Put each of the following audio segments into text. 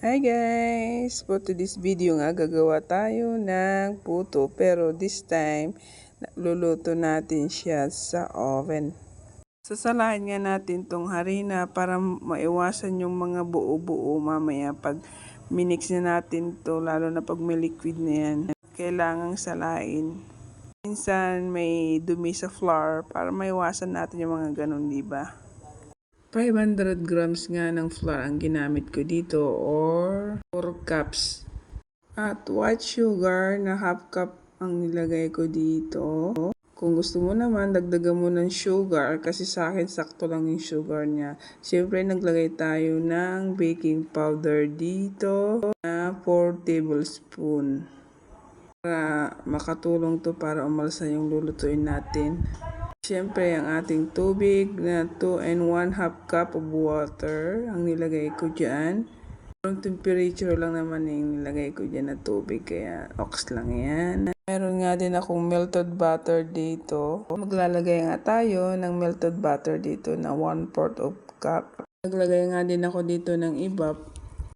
Hi guys! For today's video nga, gagawa tayo ng puto. Pero this time, luluto natin siya sa oven. Sasalahin nga natin tong harina para maiwasan yung mga buo-buo mamaya pag minix na natin to, lalo na pag may liquid na yan. Kailangang salain. Minsan may dumi sa flour para maiwasan natin yung mga ganun, diba? 500 grams nga ng flour ang ginamit ko dito or 4 cups. At white sugar na half cup ang nilagay ko dito. Kung gusto mo naman, dagdagan mo ng sugar kasi sa akin sakto lang yung sugar niya. Siyempre, naglagay tayo ng baking powder dito na 4 tablespoon. Para makatulong to para umalsa yung lulutuin natin. Siyempre, ang ating tubig na 2 and 1/2 cup of water ang nilagay ko dyan. Yung temperature lang naman yung nilagay ko dyan na tubig, kaya ox lang yan. Meron nga din akong melted butter dito. Maglalagay nga tayo ng melted butter dito na 1/4 of cup. Naglagay nga din ako dito ng ibap.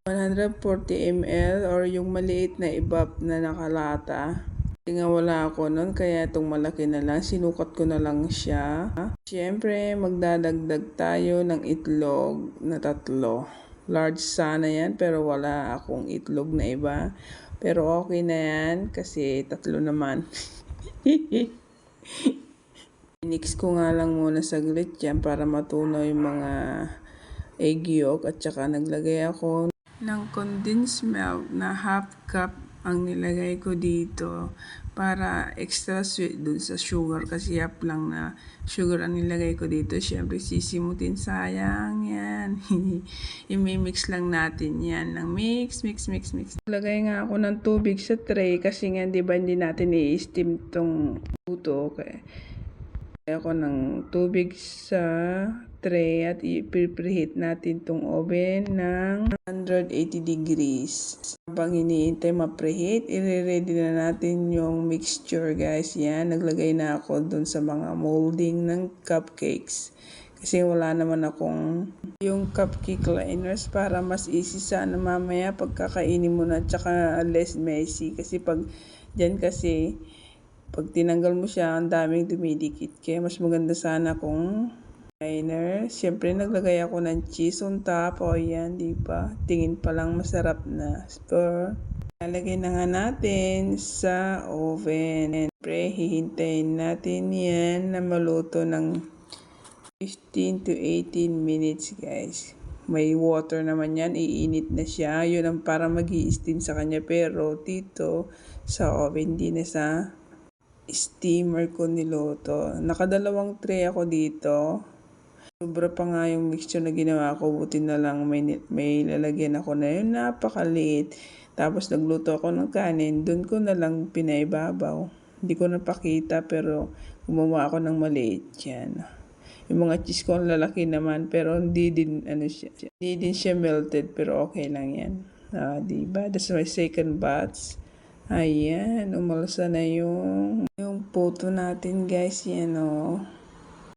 140 ml or yung maliit na ibap na nakalata. Nga wala ako nun, kaya itong malaki na lang, sinukat ko na lang siya. Siyempre, magdadagdag tayo ng itlog na 3. Large sana yan, pero wala akong itlog na iba. Pero okay na yan, kasi 3 naman. Mix ko nga lang muna saglit yan para matunaw yung mga egg yolk. At saka naglagay ako ng condensed milk na half cup ang nilagay ko dito para extra sweet dun sa sugar, kasi half lang na sugar ang nilagay ko dito. Siyempre sisimutin, sayang yan. I-mix lang natin yan ng mix. Lagay nga ako ng tubig sa tray kasi nga diba hindi natin i-steam tong puto. Okay. Ako ng tubig sa tray at i-preheat natin tong oven ng 180 degrees. Habang iniintay ma-preheat, i-ready na natin yung mixture guys. Yan, naglagay na ako dun sa mga molding ng cupcakes. Kasi wala naman akong yung cupcake liners para mas easy sana mamaya pagkakainin mo na, tsaka less messy. Kasi pag dyan kasi pag tinanggal mo siya, ang daming dumidikit. Kaya mas maganda sana kung liner. Siyempre, naglagay ako ng cheese on top. O yan, diba? Tingin pa lang masarap na. So, lalagay na nga natin sa oven. Siyempre, hihintayin natin yan na maluto ng 15 to 18 minutes, guys. May water naman yan. Iinit na siya. Yun ang para mag-i-steam sa kanya. Pero, dito sa oven, di na sa steamer ko niluto. Nakadalawang tray ako dito. Sobra pa nga yung mixture na ginawa ko. Buti na lang may lalagyan ako na yun. Napakaliit. Tapos nagluto ako ng kanin. Doon ko na lang pinaibabaw. Hindi ko napakita pero gumawa ako ng maliit yan. Yung mga cheese ko ang lalaki naman pero hindi din siya melted pero okay lang yan. Diba? That's my second batch. Ayan, umalsa na yung puto natin guys, yan o.